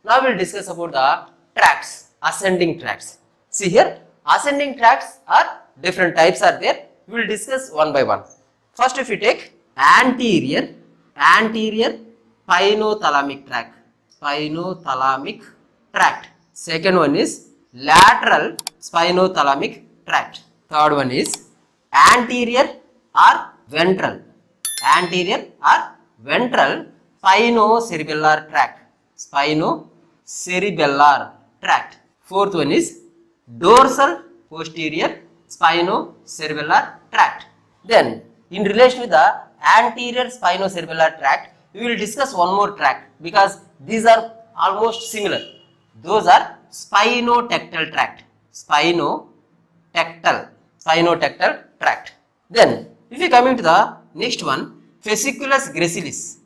Now we will discuss about the tracts, ascending tracts. See here, ascending tracts are different types are there. We will discuss one by one. First, if you take anterior spinothalamic tract. Second one is lateral spinothalamic tract. Third one is anterior or ventral spinocerebellar tract. Fourth one is dorsal posterior spinocerebellar tract. Then in relation with the anterior spinocerebellar tract, we will discuss one more tract because these are almost similar. Those are spinotactal tract. Spinotactal tract. Then if you come into the next one, fasciculus gracilis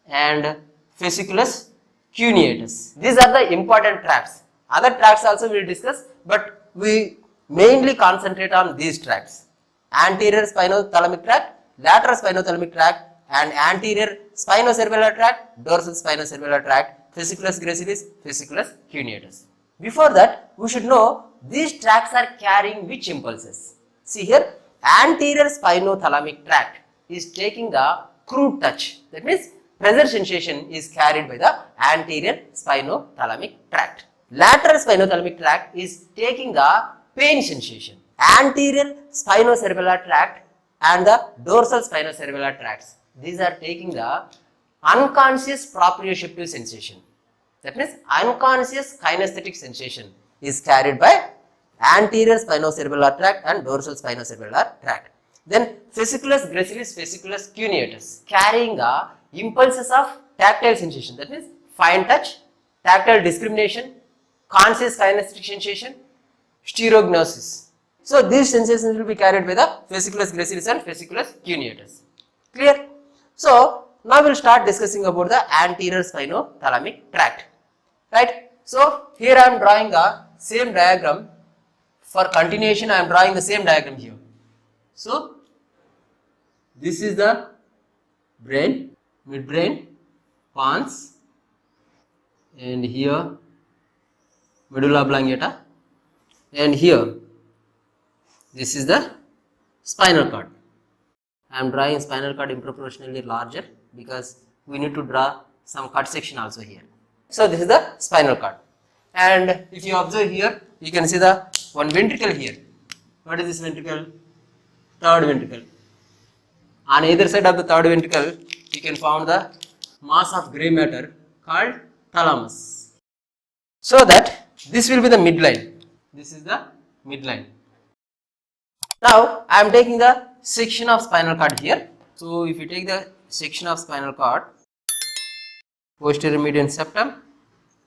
and fasciculus cuneatus. These are the important tracts. Other tracts also we will discuss, but we mainly concentrate on these tracts. Anterior spinothalamic tract, lateral spinothalamic tract, and anterior spinocerebellar tract, dorsal spinocerebellar tract, fasciculus gracilis, fasciculus cuneatus. Before that, we should know these tracts are carrying which impulses. See here, anterior spinothalamic tract is taking the crude touch. That means pressure sensation is carried by the anterior spinothalamic tract. Lateral spinothalamic tract is taking the pain sensation. Anterior spinocerebellar tract and the dorsal spinocerebellar tracts, these are taking the unconscious proprioceptive sensation. That means unconscious kinesthetic sensation is carried by anterior spinocerebellar tract and dorsal spinocerebellar tract. Then fasciculus gracilis, fasciculus cuneatus, carrying the impulses of tactile sensation. That means fine touch, tactile discrimination, conscious kinesthetic sensation, stereognosis. So these sensations will be carried by the fasciculus gracilis and fasciculus cuneatus. Clear? So now we will start discussing about the anterior spinothalamic tract. Right? So here I am drawing the same diagram. For continuation, I am drawing the same diagram here. So this is the brain, midbrain, pons, and here medulla oblongata, and here this is the spinal cord. I am drawing spinal cord improportionally larger because we need to draw some cut section also here. So this is the spinal cord, and if you observe here, you can see the one ventricle here. What is this ventricle? Third ventricle. On either side of the third ventricle, you can find the mass of grey matter called thalamus. So that this will be the midline. This is the midline. Now I am taking the section of spinal cord here. So if you take the section of spinal cord, posterior median septum,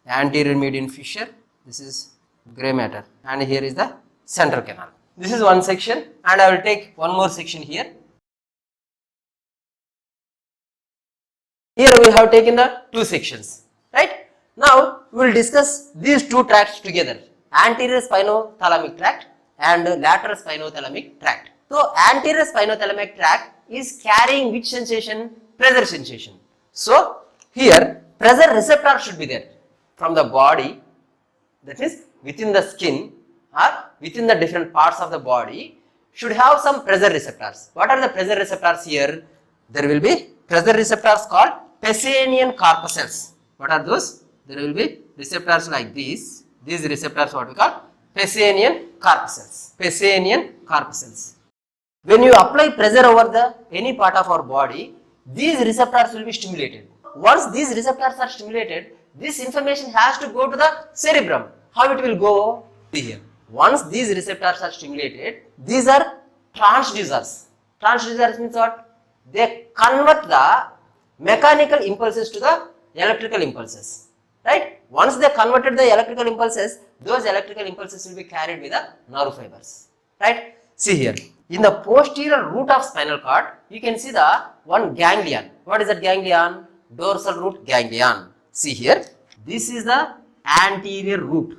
anterior median fissure, this is grey matter, and here is the central canal. This is one section, and I will take one more section here. Here we have taken the two sections, right? Now we will discuss these two tracts together, anterior spinothalamic tract and lateral spinothalamic tract. So anterior spinothalamic tract is carrying which sensation? Pressure sensation. So here pressure receptor should be there from the body, that is within the skin or within the different parts of the body should have some pressure receptors. What are the pressure receptors here? There will be pressure receptors called Pacinian corpuscles. What are those? There will be receptors like these. These receptors what we call Pacinian corpuscles. Pacinian corpuscles. When you apply pressure over the any part of our body, these receptors will be stimulated. Once these receptors are stimulated, this information has to go to the cerebrum. How it will go? Here. Once these receptors are stimulated, these are transducers. Transducers means what? They convert the mechanical impulses to the electrical impulses. Right? Once they converted the electrical impulses, those electrical impulses will be carried with the nerve fibers. Right? See here. In the posterior root of spinal cord, you can see the one ganglion. What is that ganglion? Dorsal root ganglion. See here. This is the anterior root.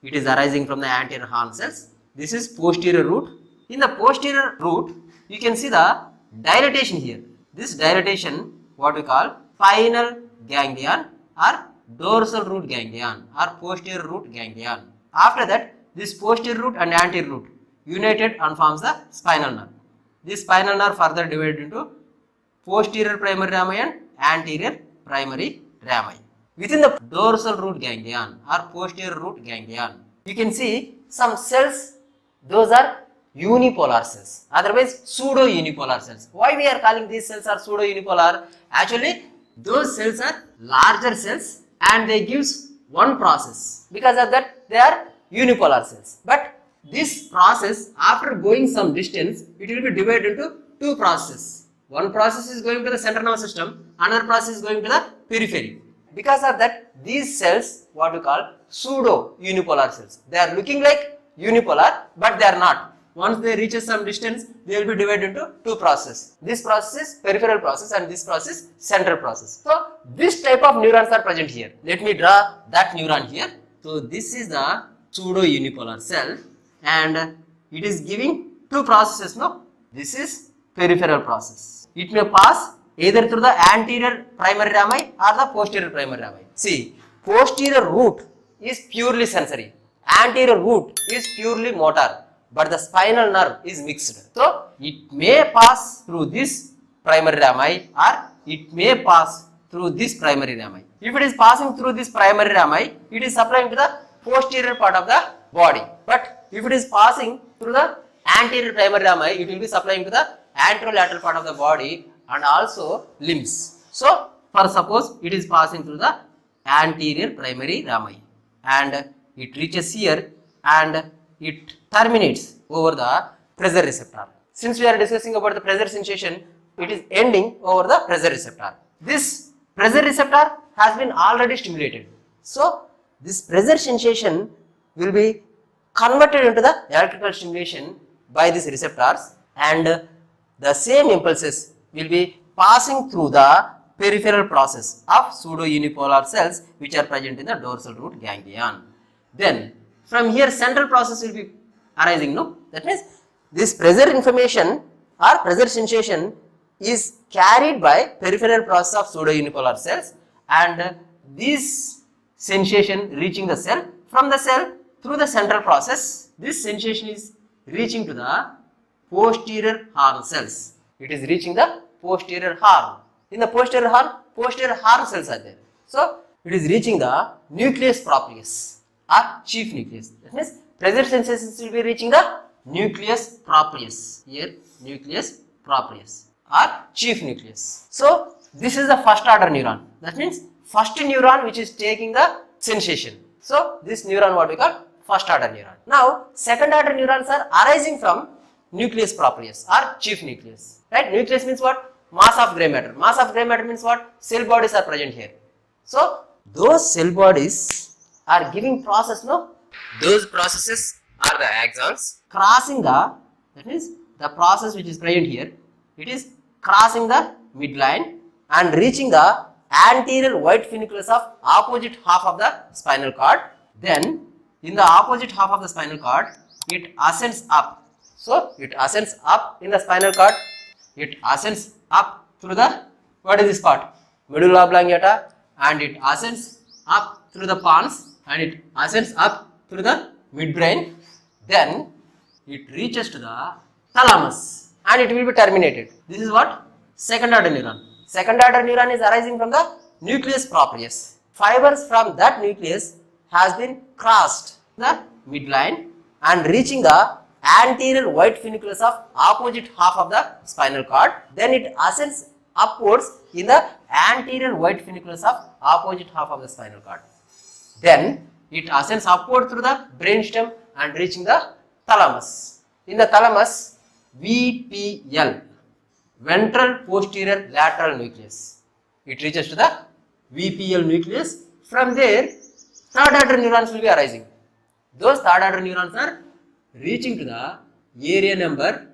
It is arising from the anterior horn cells. This is posterior root. In the posterior root, you can see the dilatation here. This dilatation, what we call spinal ganglion or dorsal root ganglion or posterior root ganglion. After that, this posterior root and anterior root united and forms the spinal nerve. This spinal nerve further divided into posterior primary rami and anterior primary rami. Within the dorsal root ganglion or posterior root ganglion, you can see some cells, those are unipolar cells, otherwise pseudo unipolar cells. Why we are calling these cells are pseudo unipolar? Actually, those cells are larger cells and they give one process. Because of that, they are unipolar cells. But this process, after going some distance, it will be divided into two processes. One process is going to the central nervous system, another process is going to the periphery. Because of that, these cells, what we call pseudo unipolar cells. They are looking like unipolar, but they are not. Once they reach some distance, they will be divided into two processes. This process is peripheral process and this process central process. So, this type of neurons are present here. Let me draw that neuron here. So, this is the pseudo unipolar cell and it is giving two processes. No, this is peripheral process. It may pass either through the anterior primary rami or the posterior primary rami. See, posterior root is purely sensory, anterior root is purely motor, but the spinal nerve is mixed. So, it may pass through this primary rami or it may pass through this primary rami. If it is passing through this primary rami, it is supplying to the posterior part of the body. But if it is passing through the anterior primary rami, it will be supplying to the anterolateral part of the body and also limbs. So, for suppose it is passing through the anterior primary rami and it reaches here and it terminates over the pressure receptor. Since we are discussing about the pressure sensation, it is ending over the pressure receptor. This pressure receptor has been already stimulated. So, this pressure sensation will be converted into the electrical stimulation by these receptors and the same impulses will be passing through the peripheral process of pseudo unipolar cells which are present in the dorsal root ganglion. Then from here central process will be arising. No, that means this pressure information or pressure sensation is carried by peripheral process of pseudo unipolar cells and this sensation reaching the cell, from the cell through the central process, this sensation is reaching to the posterior horn cells. It is reaching the posterior horn. In the posterior horn cells are there. So, it is reaching the nucleus proprius or chief nucleus. That means pressure sensations will be reaching the nucleus proprius. Here, nucleus proprius or chief nucleus. So, this is the first order neuron. That means first neuron which is taking the sensation. So, this neuron what we call first order neuron. Now, second order neurons are arising from nucleus proprius or chief nucleus. Right? Nucleus means what? Mass of grey matter. Mass of grey matter means what? Cell bodies are present here. So, those cell bodies are giving process, no? Those processes are the axons crossing the, that means the process which is present here, it is crossing the midline and reaching the anterior white funiculus of opposite half of the spinal cord. Then, in the opposite half of the spinal cord, it ascends up. So, it ascends up in the spinal cord, it ascends up through the, what is this part? Medulla oblongata, and it ascends up through the pons and it ascends up through the midbrain. Then, it reaches to the thalamus and it will be terminated. This is what? Second order neuron. Second order neuron is arising from the nucleus proprius. Fibers from that nucleus has been crossed the midline and reaching the anterior white funiculus of opposite half of the spinal cord. Then it ascends upwards in the anterior white funiculus of opposite half of the spinal cord. Then it ascends upward through the brainstem and reaching the thalamus. In the thalamus, VPL, ventral posterior lateral nucleus. It reaches to the VPL nucleus. From there, third order neurons will be arising. Those third order neurons are reaching to the area number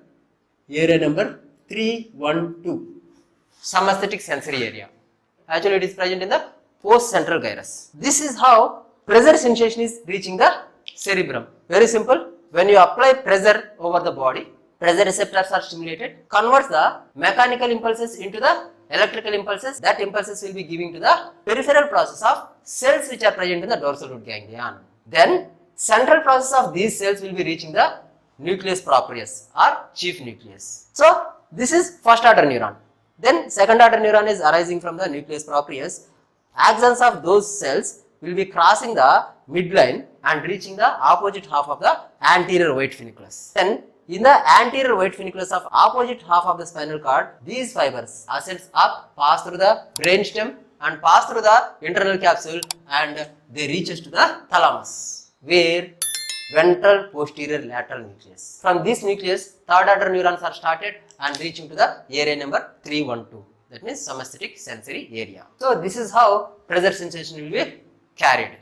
312, sympathetic sensory area. Actually, it is present in the post-central gyrus. This is how pressure sensation is reaching the cerebrum. Very simple. When you apply pressure over the body, pressure receptors are stimulated, converts the mechanical impulses into the electrical impulses. That impulses will be giving to the peripheral process of cells which are present in the dorsal root ganglion. Then central process of these cells will be reaching the nucleus proprius or chief nucleus. So this is first order neuron. Then second order neuron is arising from the nucleus proprius. Axons of those cells will be crossing the midline and reaching the opposite half of the anterior white funiculus. Then in the anterior white funiculus of opposite half of the spinal cord, these fibers ascends up, pass through the brainstem and pass through the internal capsule and they reaches to the thalamus, where ventral posterior lateral nucleus. From this nucleus, third order neurons are started and reaching to the area number 312. That means somesthetic sensory area. So this is how pressure sensation will be carried.